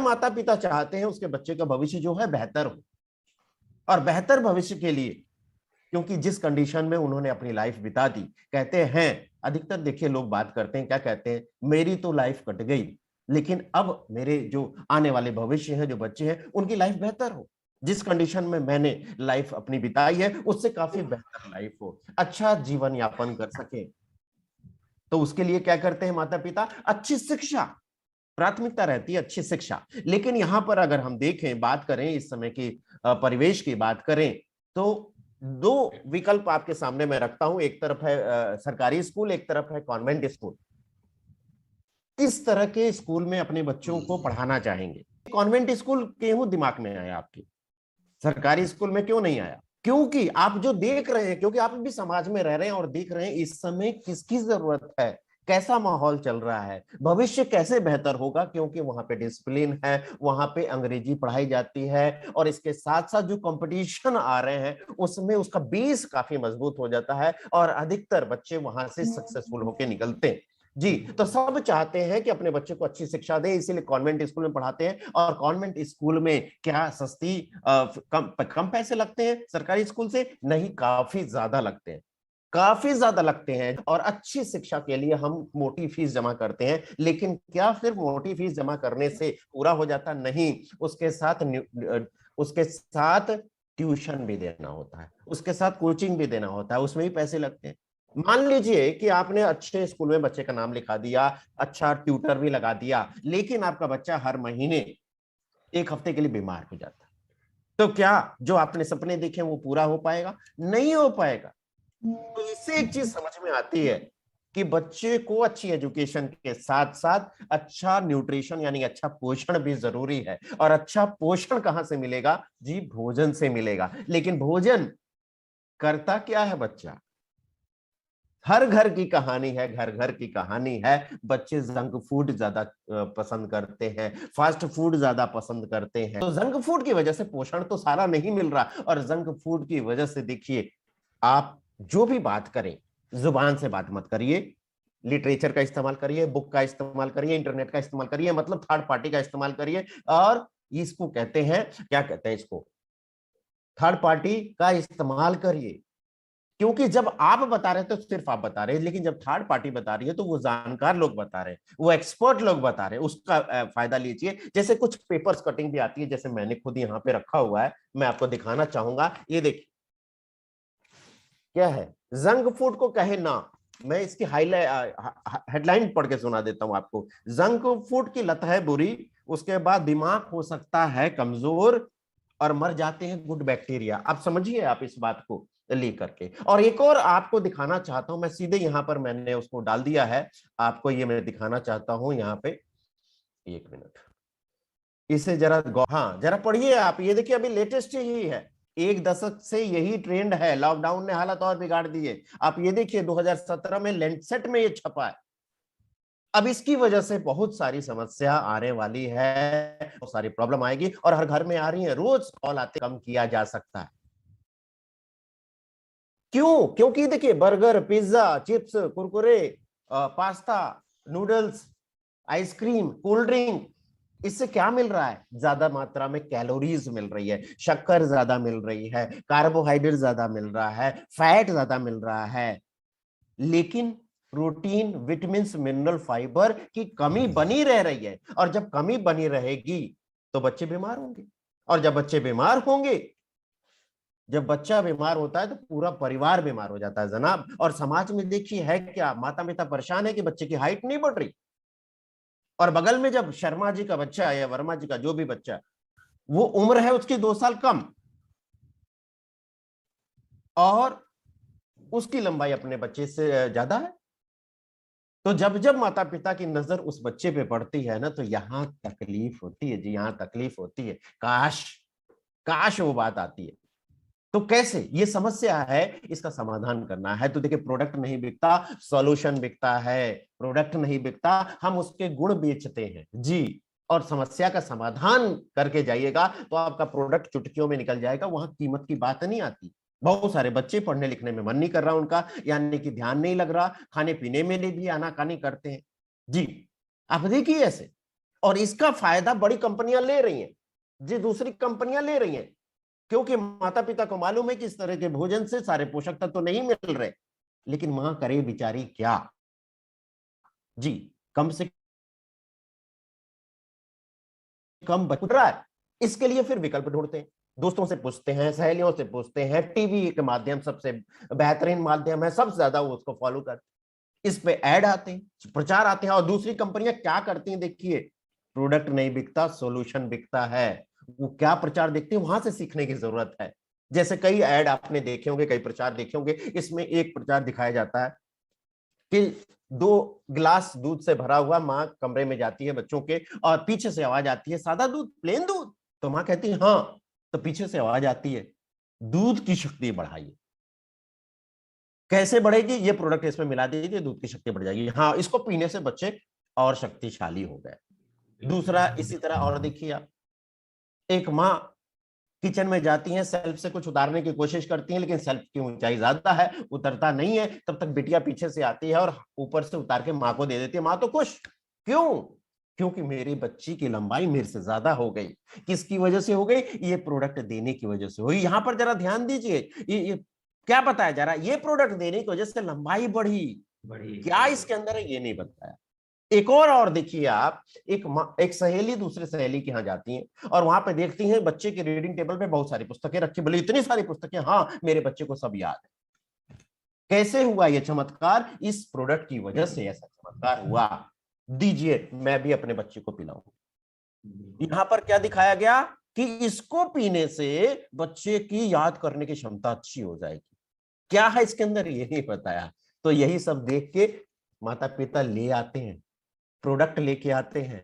माता पिता चाहते हैं उसके बच्चे का भविष्य जो है बेहतर हो, और बेहतर भविष्य के लिए, क्योंकि जिस कंडीशन में उन्होंने अपनी लाइफ बिता दी, कहते हैं अधिकतर, देखिए लोग बात करते हैं, क्या कहते हैं, मेरी तो लाइफ कट गई, लेकिन अब मेरे जो आने वाले भविष्य हैं, जो बच्चे हैं, उनकी लाइफ बेहतर हो, जिस कंडीशन में मैंने लाइफ अपनी बिताई है उससे काफी बेहतर लाइफ हो, अच्छा जीवन यापन कर सके। तो उसके लिए क्या करते हैं माता पिता, अच्छी शिक्षा, प्राथमिकता रहती है अच्छी शिक्षा। लेकिन यहां पर अगर हम देखें, बात करें इस समय की परिवेश की बात करें, तो दो विकल्प आपके सामने मैं रखता हूं, एक तरफ है सरकारी स्कूल, एक तरफ है कॉन्वेंट स्कूल। किस तरह के स्कूल में अपने बच्चों को पढ़ाना चाहेंगे? कॉन्वेंट स्कूल क्यों दिमाग में आया आपके, सरकारी स्कूल में क्यों नहीं आया? क्योंकि आप जो देख रहे हैं, क्योंकि आप भी समाज में रह रहे हैं और देख रहे हैं इस समय किसकी जरूरत है, कैसा माहौल चल रहा है, भविष्य कैसे बेहतर होगा, क्योंकि वहां पे डिसिप्लिन है, वहां पे अंग्रेजी पढ़ाई जाती है, और इसके साथ साथ जो कंपटीशन आ रहे हैं उसमें उसका बेस काफी मजबूत हो जाता है, और अधिकतर बच्चे वहां से सक्सेसफुल होकर निकलते हैं। जी, तो सब चाहते हैं कि अपने बच्चे को अच्छी शिक्षा दें, इसीलिए कॉन्वेंट स्कूल में पढ़ाते हैं। और कॉन्वेंट स्कूल में क्या सस्ती कम पैसे लगते हैं सरकारी स्कूल से? नहीं, काफी ज्यादा लगते हैं, काफी ज्यादा लगते हैं। और अच्छी शिक्षा के लिए हम मोटी फीस जमा करते हैं, लेकिन क्या सिर्फ मोटी फीस जमा करने से पूरा हो जाता? नहीं, उसके साथ ट्यूशन भी देना होता है, उसके साथ कोचिंग भी देना होता है, उसमें भी पैसे लगते हैं। मान लीजिए कि आपने अच्छे स्कूल में बच्चे का नाम लिखा दिया, अच्छा ट्यूटर भी लगा दिया, लेकिन आपका बच्चा हर महीने एक हफ्ते के लिए बीमार हो जाता है, तो क्या जो आपने सपने देखे वो पूरा हो पाएगा? नहीं हो पाएगा। तो इससे एक चीज समझ में आती है कि बच्चे को अच्छी एजुकेशन के साथ साथ अच्छा न्यूट्रिशन यानी अच्छा पोषण भी जरूरी है। और अच्छा पोषण कहां से मिलेगा? जी, भोजन से मिलेगा। लेकिन भोजन करता क्या है बच्चा? हर घर की कहानी है, घर घर की कहानी है, बच्चे जंक फूड ज्यादा पसंद करते हैं, फास्ट फूड ज्यादा पसंद करते हैं। तो जंक फूड की वजह से पोषण तो सारा नहीं मिल रहा, और जंक फूड की वजह से देखिए, आप जो भी बात करें, जुबान से बात मत करिए, लिटरेचर का इस्तेमाल करिए, बुक का इस्तेमाल करिए, इंटरनेट का इस्तेमाल करिए, मतलब थर्ड पार्टी का इस्तेमाल करिए। और इसको कहते हैं, क्या कहते हैं इसको, थर्ड पार्टी का इस्तेमाल करिए। क्योंकि जब आप बता रहे हैं तो सिर्फ आप बता रहे हैं, लेकिन जब थर्ड पार्टी बता रही है तो वो जानकार लोग बता रहे हैं, वो एक्सपर्ट लोग बता रहे हैं, उसका फायदा लीजिए। जैसे कुछ पेपर्स कटिंग भी आती है, जैसे मैंने खुद यहाँ पे रखा हुआ है, मैं आपको दिखाना चाहूंगा। ये देखिए क्या है, जंक फूड को कहे ना, मैं इसकी हाईलाइट हेडलाइन पढ़ के सुना देता हूं आपको। जंक फूड की लत है बुरी, उसके बाद दिमाग हो सकता है कमजोर, और मर जाते हैं गुड बैक्टीरिया। आप समझिए आप इस बात को लेकर के। और एक और आपको दिखाना चाहता हूं, मैं सीधे यहां पर मैंने उसको डाल दिया है, आपको ये मैं दिखाना चाहता हूं यहाँ पे, एक मिनट, इसे जरा हाँ जरा पढ़िए आप। ये देखिए अभी लेटेस्ट ही है, एक दशक से यही ट्रेंड है, लॉकडाउन ने हालत और बिगाड़ दी है। आप ये देखिए 2017 में लैंडसेट में ये छपा है। अब इसकी वजह से बहुत सारी समस्या आने वाली है, बहुत सारी प्रॉब्लम आएगी, और हर घर में आ रही है, रोज कॉल आते, कम किया जा सकता है। क्यों? क्योंकि देखिए burger, pizza, chips, Kurkure, pasta, noodles, ice cream, cold drink, इससे क्या मिल रहा है? ज्यादा मात्रा में कैलोरीज मिल रही है, शक्कर ज्यादा मिल रही है, कार्बोहाइड्रेट ज्यादा मिल रहा है, फैट ज्यादा मिल रहा है, लेकिन प्रोटीन, विटामिन, मिनरल, फाइबर की कमी बनी रह रही है। और जब कमी बनी रहेगी तो बच्चे बीमार होंगे, और जब बच्चे बीमार होंगे, जब बच्चा बीमार होता है तो पूरा परिवार बीमार हो जाता है जनाब। और समाज में देखिए है क्या, माता पिता परेशान है कि बच्चे की हाइट नहीं बढ़ रही, और बगल में जब शर्मा जी का बच्चा है या वर्मा जी का जो भी बच्चा, वो उम्र है उसकी 2 साल कम, और उसकी लंबाई अपने बच्चे से ज्यादा है। तो जब जब माता पिता की नजर उस बच्चे पे पड़ती है ना, तो यहां तकलीफ होती है जी, यहां तकलीफ होती है। काश, काश वो बात आती है। तो कैसे, ये समस्या है, इसका समाधान करना है। तो देखिए, प्रोडक्ट नहीं बिकता, सॉल्यूशन बिकता है। प्रोडक्ट नहीं बिकता, हम उसके गुण बेचते हैं जी। और समस्या का समाधान करके जाइएगा तो आपका प्रोडक्ट चुटकियों में निकल जाएगा, वहां कीमत की बात नहीं आती। बहुत सारे बच्चे पढ़ने लिखने में मन नहीं कर रहा उनका, यानी कि ध्यान नहीं लग रहा, खाने पीने में भी आनाकानी करते हैं जी। आप देखिए ऐसे, और इसका फायदा बड़ी कंपनियां ले रही हैं जी, दूसरी कंपनियां ले रही हैं, क्योंकि माता पिता को मालूम है कि इस तरह के भोजन से सारे पोषक तत्व तो नहीं मिल रहे। लेकिन मां करे बेचारी क्या जी, कम से कम बच रहा है, इसके लिए फिर विकल्प ढूंढते हैं, दोस्तों से पूछते हैं, सहेलियों से पूछते हैं, टीवी के माध्यम सबसे बेहतरीन माध्यम है, सबसे ज्यादा वो उसको फॉलो करते हैं। इस पे ऐड आते हैं, प्रचार आते हैं, और दूसरी कंपनियां क्या करती हैं देखिए, प्रोडक्ट नहीं बिकता, सॉल्यूशन बिकता है। वो क्या प्रचार देखते हैं, वहां से सीखने की जरूरत है। जैसे कई ऐड आपने देखे होंगे, कई प्रचार देखे होंगे, इसमें एक प्रचार दिखाया जाता है कि 2 गिलास दूध से भरा हुआ, माँ कमरे में जाती है बच्चों के, और पीछे से आवाज आती है, सादा दूध, प्लेन दूध? तो माँ कहती है हाँ, तो पीछे से आवाज आती है, दूध की शक्ति बढ़ाइए। कैसे बढ़ेगी? ये प्रोडक्ट इसमें मिला दीजिए, दूध की शक्ति बढ़ जाएगी। हाँ, इसको पीने से बच्चे और शक्तिशाली हो गए। दूसरा इसी तरह और देखिए आप, एक माँ किचन में जाती हैं, सेल्फ से कुछ उतारने की कोशिश करती हैं, लेकिन सेल्फ की ऊंचाई ज्यादा है, उतरता नहीं है। तब तक बिटिया पीछे से आती है और ऊपर से उतार के माँ को दे देती है। माँ तो खुश, क्यों? क्योंकि मेरी बच्ची की लंबाई मेरे से ज्यादा हो गई। किसकी वजह से हो गई? ये प्रोडक्ट देने की वजह से हुई। यहां पर जरा ध्यान दीजिए, ये क्या बताया जा रहा है? ये प्रोडक्ट देने की वजह से लंबाई बढ़ी। क्या इसके अंदर है ये नहीं बताया। एक और देखिए आप, एक सहेली दूसरे सहेली के यहाँ जाती है और वहां पे देखती हैं बच्चे के रीडिंग टेबल पे बहुत सारी पुस्तकें रखी, बोले इतनी सारी पुस्तकें, हाँ मेरे बच्चे को सब याद है। कैसे हुआ ये चमत्कार? इस प्रोडक्ट की वजह से ऐसा चमत्कार हुआ। दीजिए, मैं भी अपने बच्चे को पिलाऊं। यहां पर क्या दिखाया गया कि इसको पीने से बच्चे की याद करने की क्षमता अच्छी हो जाएगी। क्या है इसके अंदर ये नहीं बताया। तो यही सब देख के माता पिता ले आते हैं, प्रोडक्ट लेके आते हैं,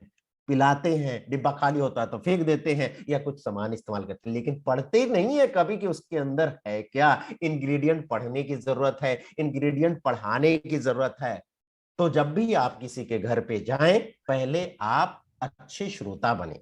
पिलाते हैं, डिब्बा खाली होता है तो फेंक देते हैं या कुछ सामान इस्तेमाल करते हैं, लेकिन पढ़ते नहीं है कभी कि उसके अंदर है क्या। इंग्रेडिएंट पढ़ने की जरूरत है, इंग्रेडिएंट पढ़ाने की जरूरत है। तो जब भी आप किसी के घर पे जाएं, पहले आप अच्छे श्रोता बने,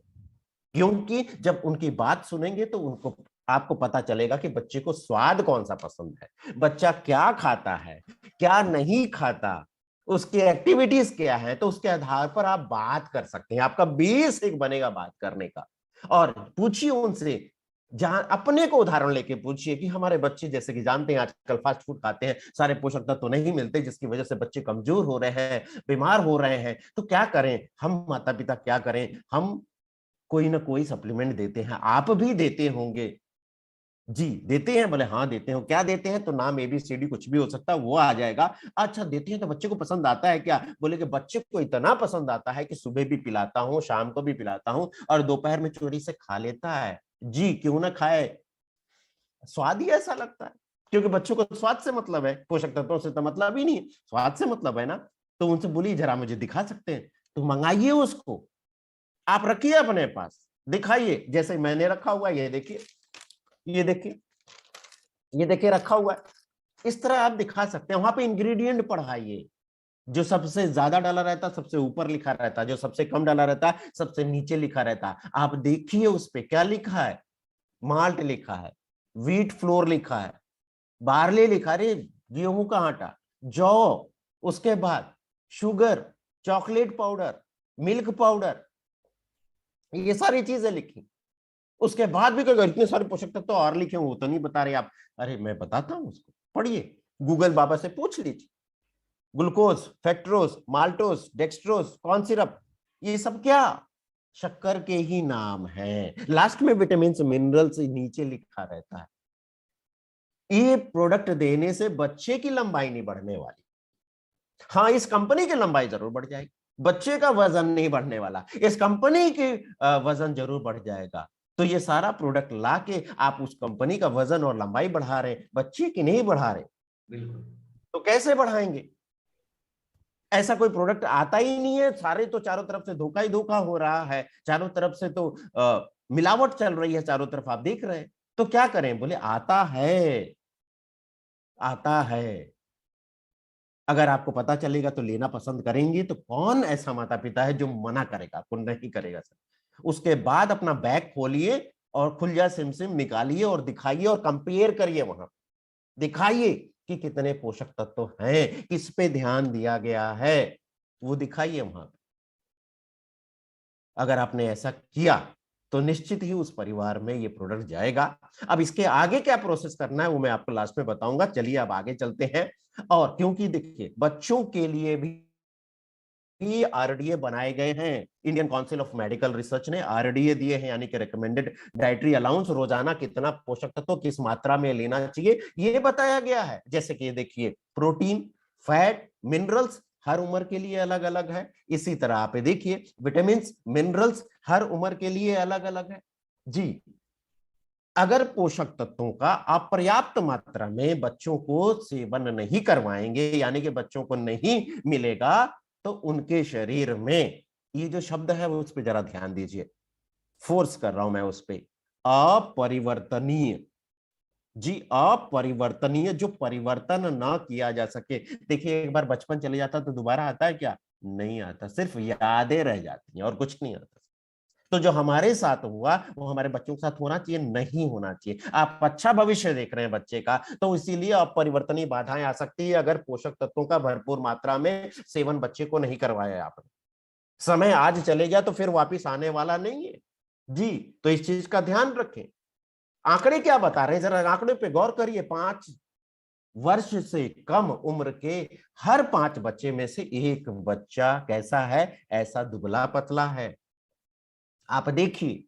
क्योंकि जब उनकी बात सुनेंगे तो उनको आपको पता चलेगा कि बच्चे को स्वाद कौन सा पसंद है, बच्चा क्या खाता है, क्या नहीं खाता, उसकी एक्टिविटीज क्या है। तो उसके आधार पर आप बात कर सकते हैं, आपका बेस एक बनेगा बात करने का। और पूछिए उनसे, जहां अपने को उदाहरण लेके पूछिए कि हमारे बच्चे, जैसे कि जानते हैं आजकल फास्ट फूड खाते हैं, सारे पोषक तत्व तो नहीं मिलते, जिसकी वजह से बच्चे कमजोर हो रहे हैं, बीमार हो रहे हैं। तो क्या करें हम माता पिता, क्या करें हम? कोई ना कोई सप्लीमेंट देते हैं, आप भी देते होंगे जी, देते हैं? बोले हाँ देते हो। क्या देते हैं? तो नाम ABCD कुछ भी हो सकता है, वो आ जाएगा। अच्छा, देते हैं तो बच्चे को पसंद आता है क्या? बोले कि बच्चे को इतना पसंद आता है कि सुबह भी पिलाता हूँ, शाम को भी पिलाता हूँ, और दोपहर में चोरी से खा लेता है। जी, क्यों ना खाए, स्वाद ही ऐसा लगता है। क्योंकि बच्चों को स्वाद से मतलब है, पोषक तत्वों से तो मतलब ही नहीं है, स्वाद से मतलब है ना। तो उनसे बोलिए जरा मुझे दिखा सकते हैं, तो मंगाइए उसको, आप रखिए अपने पास, दिखाइए। जैसे मैंने रखा हुआ है, ये देखिए, ये देखिए, ये देखिए रखा हुआ है। इस तरह आप दिखा सकते हैं। वहां पे इंग्रेडिएंट पढ़ाइए, जो सबसे ज्यादा डाला रहता है सबसे ऊपर लिखा रहता है, जो सबसे कम डाला रहता है सबसे नीचे लिखा रहता है। आप देखिए उस पे क्या लिखा है। माल्ट लिखा है, व्हीट फ्लोर लिखा है, बार्ले लिखा, अरे गेहूं का आटा, जौ, उसके बाद sugar, chocolate powder, milk powder, ये सारी चीजें लिखी। उसके बाद भी अगर इतने सारे पोषक तत्व तो और लिखे हो तो नहीं बता रहे आप। अरे मैं बताता हूं उसको, पढ़िए, गूगल बाबा से पूछ लीजिए। Glucose, fructose, maltose, dextrose, corn syrup, ये सब क्या? शक्कर के ही नाम है। लास्ट में विटामिन मिनरल्स नीचे लिखा रहता है। ये प्रोडक्ट देने से बच्चे की लंबाई नहीं बढ़ने वाली। हाँ, इस कंपनी की लंबाई जरूर बढ़ जाएगी, बच्चे का वजन नहीं बढ़ने वाला। इस कंपनी की वजन जरूर बढ़ जाएगा। तो ये सारा प्रोडक्ट लाके आप उस कंपनी का वजन और लंबाई बढ़ा रहे, बच्चे की नहीं बढ़ा रहे। बिल्कुल। तो कैसे बढ़ाएंगे? ऐसा कोई प्रोडक्ट आता ही नहीं है। सारे तो चारों तरफ से धोखा ही धोखा हो रहा है, चारों तरफ से तो मिलावट चल रही है, चारों तरफ आप देख रहे हैं। तो क्या करें? बोले आता है, आता है। अगर आपको पता चलेगा तो लेना पसंद करेंगे। तो कौन ऐसा माता पिता है जो मना करेगा, आपको नहीं करेगा सर। उसके बाद अपना बैग खोलिए और खुलिया सिम सिम निकालिए और दिखाइए और कंपेयर करिए, वहां दिखाइए कि कितने पोषक तत्व हैं, किस पे ध्यान दिया गया है, वो दिखाइए वहां। अगर आपने ऐसा किया तो निश्चित ही उस परिवार में ये प्रोडक्ट जाएगा। अब इसके आगे क्या प्रोसेस करना है वो मैं आपको लास्ट में बताऊंगा। चलिए अब आगे चलते हैं। और क्योंकि देखिए बच्चों के लिए भी आरडीए बनाए गए हैं। Indian council of medical research ने आरडीए दिए हैं, यानी कि रिकमेंडेड डाइटरी अलाउंस। रोजाना कितना पोषक तत्व किस मात्रा में लेना चाहिए ये बताया गया है। जैसे कि देखिए प्रोटीन, फैट, मिनरल्स हर उम्र के लिए अलग अलग है। इसी तरह आप देखिए विटामिन, मिनरल्स हर उम्र के लिए अलग अलग है। जी, अगर पोषक तत्वों का आप पर्याप्त मात्रा में बच्चों को सेवन नहीं करवाएंगे, यानी कि बच्चों को नहीं मिलेगा, तो उनके शरीर में, ये जो शब्द है वो उस पर जरा ध्यान दीजिए, फोर्स कर रहा हूं मैं उस पर, अपरिवर्तनीय। जी, अपरिवर्तनीय, जो परिवर्तन ना किया जा सके। देखिए एक बार बचपन चले जाता तो दोबारा आता है क्या? नहीं आता, सिर्फ यादें रह जाती हैं और कुछ नहीं आता। तो जो हमारे साथ हुआ वो हमारे बच्चों के साथ होना चाहिए, नहीं होना चाहिए। आप अच्छा भविष्य देख रहे हैं बच्चे का, तो इसीलिए अपरिवर्तनीय बाधाएं आ सकती है अगर पोषक तत्वों का भरपूर मात्रा में सेवन बच्चे को नहीं करवाया आपने। समय आज चले गया तो फिर वापिस आने वाला नहीं है। जी, तो इस चीज का ध्यान रखें। आंकड़े क्या बता रहे हैं, जरा आंकड़े पे गौर करिए। 5 वर्ष से कम उम्र के हर 5 बच्चे में से एक बच्चा कैसा है? ऐसा दुबला पतला है। आप देखिए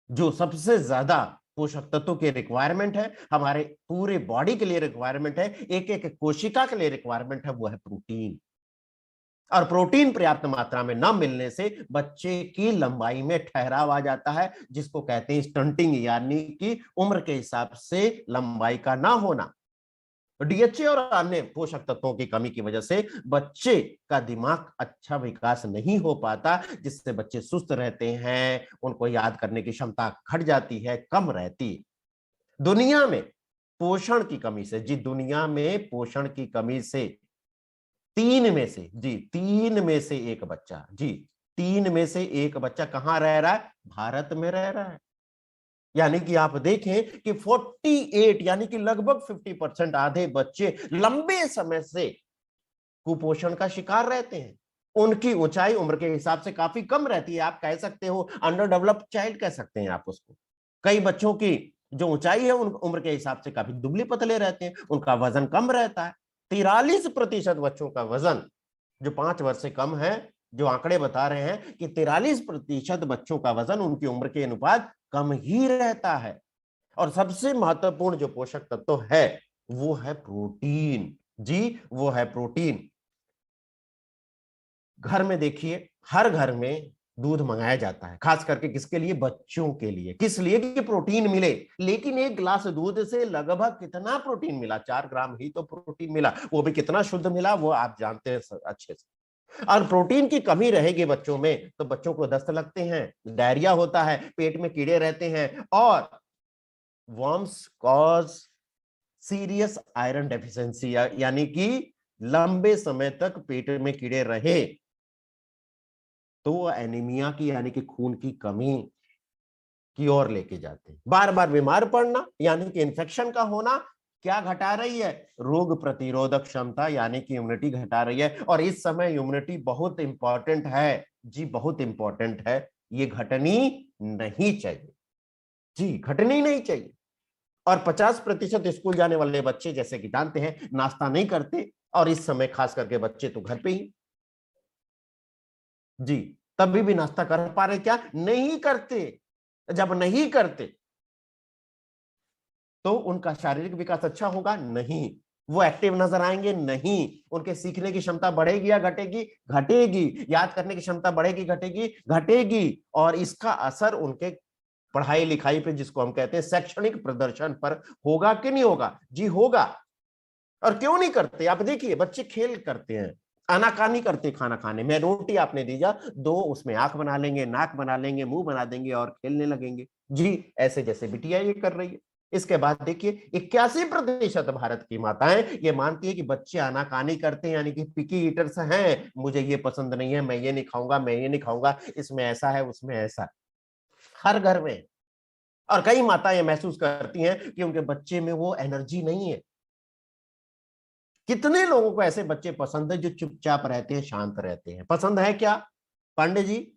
जो सबसे ज्यादा पोषक तत्वों के रिक्वायरमेंट है, हमारे पूरे बॉडी के लिए रिक्वायरमेंट है, एक एक कोशिका के लिए रिक्वायरमेंट है, वो है प्रोटीन। और प्रोटीन पर्याप्त मात्रा में न मिलने से बच्चे की लंबाई में ठहराव आ जाता है, जिसको कहते हैं स्टंटिंग, यानी कि उम्र के हिसाब से लंबाई का ना होना। डीएचए और अन्य पोषक तत्वों की कमी की वजह से बच्चे का दिमाग अच्छा विकास नहीं हो पाता, जिससे बच्चे सुस्त रहते हैं, उनको याद करने की क्षमता घट जाती है, कम रहती है। दुनिया में पोषण की कमी से, जी दुनिया में पोषण की कमी से 3 में से एक बच्चा, जी 3 में से 1 बच्चा कहां रह रहा है? भारत में रह रहा है। यानी कि आप देखें कि 48, यानी कि लगभग 50% आधे बच्चे लंबे समय से कुपोषण का शिकार रहते हैं। उनकी ऊंचाई उम्र के हिसाब से काफी कम रहती है। आप कह सकते हो अंडर डेवलप्ड चाइल्ड कह सकते हैं आप उसको। कई बच्चों की जो ऊंचाई है उन उम्र के हिसाब से काफी दुबले पतले रहते हैं, उनका वजन कम रहता है। 43% बच्चों का वजन जो 5 वर्ष से कम है, जो आंकड़े बता रहे हैं कि 43% बच्चों का वजन उनकी उम्र के अनुपात कम ही रहता है। और सबसे महत्वपूर्ण जो पोषक तत्व है वो है प्रोटीन। जी, वो है प्रोटीन। घर में देखिए हर घर में दूध मंगाया जाता है, खास करके किसके लिए? बच्चों के लिए। किस लिए? कि प्रोटीन मिले। लेकिन एक गिलास दूध से लगभग कितना प्रोटीन मिला? 4 ग्राम ही तो प्रोटीन मिला, वो भी कितना शुद्ध मिला वो आप जानते हैं अच्छे से। और प्रोटीन की कमी रहेगी बच्चों में तो बच्चों को दस्त लगते हैं, डायरिया होता है, पेट में कीड़े रहते हैं, और worms cause serious iron deficiency, यानी कि लंबे समय तक पेट में कीड़े रहे तो वो एनीमिया की, यानी कि खून की कमी की ओर लेके जाते हैं। बार बार बीमार पड़ना, यानी कि इन्फेक्शन का होना, क्या घटा रही है? रोग प्रतिरोधक क्षमता, यानी कि इम्यूनिटी घटा रही है। और इस समय इम्यूनिटी बहुत इंपॉर्टेंट है, जी बहुत इंपॉर्टेंट है। ये घटनी नहीं चाहिए, जी घटनी नहीं चाहिए। और 50% स्कूल जाने वाले बच्चे जैसे कि जानते हैं नाश्ता नहीं करते, और इस समय खास करके बच्चे तो घर पे ही, जी तभी भी नाश्ता कर पा रहे? क्या नहीं करते। जब नहीं करते तो उनका शारीरिक विकास अच्छा होगा? नहीं। वो एक्टिव नजर आएंगे? नहीं। उनके सीखने की क्षमता बढ़ेगी या घटेगी? घटेगी। याद करने की क्षमता बढ़ेगी, घटेगी? घटेगी। और इसका असर उनके पढ़ाई लिखाई पे, जिसको हम कहते हैं शैक्षणिक प्रदर्शन पर, होगा कि नहीं होगा? जी होगा। और क्यों नहीं करते? आप देखिए बच्चे खेल करते हैं, आनाकानी करते खाना खाने में। रोटी आपने दीजा, दो उसमें आंख बना लेंगे, नाक बना लेंगे, मुंह बना देंगे और खेलने लगेंगे। जी ऐसे जैसे बिटिया ये कर रही है। इसके बाद देखिए 81% भारत की माताएं ये मानती है कि बच्चे आनाकानी करते हैं, यानी कि पिकी ईटर्स हैं, मुझे ये पसंद नहीं है, मैं ये नहीं खाऊंगा, मैं ये नहीं खाऊंगा, इसमें ऐसा है, उसमें ऐसा है। हर घर में। और कई माताएं महसूस करती हैं कि उनके बच्चे में वो एनर्जी नहीं है। कितने लोगों को ऐसे बच्चे पसंद है जो चुपचाप रहते हैं, शांत रहते हैं? पसंद है क्या पांडे जी?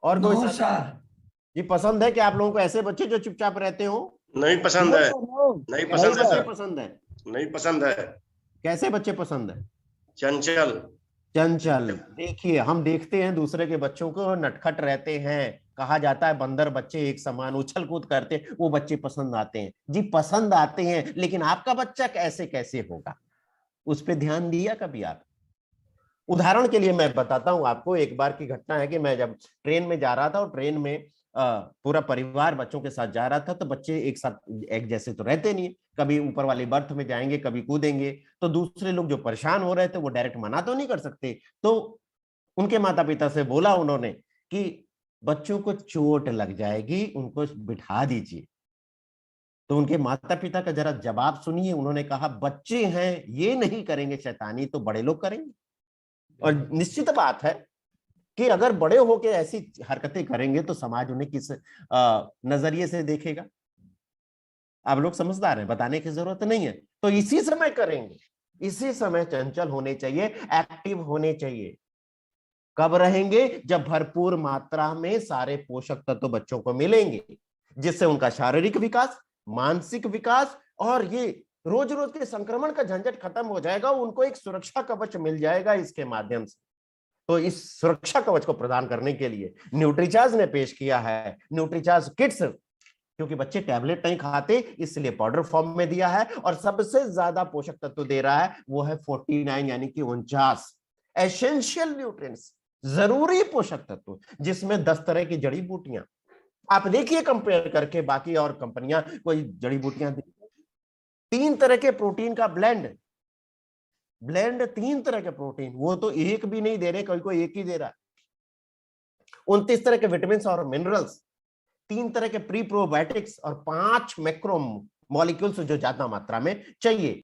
और कोई नो साथी? सर। ये पसंद है कि आप लोगों को ऐसे बच्चे जो चुपचाप रहते हो? नहीं पसंद है, नहीं पसंद है बच्चे सर, पसंद है? नहीं पसंद है। कैसे बच्चे पसंद है? चंचल। चंचल। देखिए, हम देखते हैं दूसरे के बच्चों को, नटखट रहते हैं, कहा जाता है बंदर बच्चे एक समान उछल कूद करते हैं, वो बच्चे पसंद आते हैं जी, पसंद आते हैं। लेकिन आपका बच्चा कैसे कैसे होगा, उस पर ध्यान दिया कभी आप? उदाहरण के लिए मैं बताता हूं आपको, एक बार की घटना है कि मैं जब ट्रेन में जा रहा था और ट्रेन में पूरा परिवार बच्चों के साथ जा रहा था, तो बच्चे एक साथ एक जैसे तो रहते नहीं, कभी ऊपर वाली बर्थ में जाएंगे, कभी कूदेंगे। तो दूसरे लोग जो परेशान हो रहे थे वो डायरेक्ट मना तो नहीं कर सकते, तो उनके माता पिता से बोला उन्होंने कि बच्चों को चोट लग जाएगी, उनको बिठा दीजिए। तो उनके माता पिता का जरा जवाब सुनिए, उन्होंने कहा बच्चे हैं, ये नहीं करेंगे शैतानी तो बड़े लोग करेंगे। और निश्चित बात है कि अगर बड़े होके ऐसी हरकतें करेंगे तो समाज उन्हें किस नजरिए से देखेगा? आप लोग समझदार हैं, बताने की जरूरत नहीं है। तो इसी समय करेंगे, इसी समय चंचल होने चाहिए, एक्टिव होने चाहिए। कब रहेंगे? जब भरपूर मात्रा में सारे पोषक तत्व बच्चों को मिलेंगे, जिससे उनका शारीरिक विकास, मानसिक विकास और ये रोज रोज के संक्रमण का झंझट खत्म हो जाएगा, उनको एक सुरक्षा कवच मिल जाएगा इसके माध्यम से। तो इस सुरक्षा कवच को प्रदान करने के लिए न्यूट्रीचार्ज ने पेश किया है न्यूट्रीचार्ज किड्स, क्योंकि बच्चे टैबलेट नहीं खाते इसलिए पाउडर फॉर्म में दिया है, और सबसे ज्यादा पोषक तत्व दे रहा है वो है 49 यानी कि 49 एसेंशियल न्यूट्रिएंट्स, जरूरी पोषक तत्व, जिसमें 10 तरह की जड़ी बूटियां। आप देखिए कंपेयर करके बाकी और कंपनियां कोई जड़ी बूटियां, 3 तरह के प्रोटीन का ब्लेंड, 3 तरह के प्रोटीन, वो तो एक भी नहीं दे रहे, कोई एक ही दे रहा है। 29 तरह के विटामिन और मिनरल्स, 3 तरह के प्री प्रोबायोटिक्स और 5 मैक्रो मॉलिक्यूल्स जो ज्यादा मात्रा में चाहिए।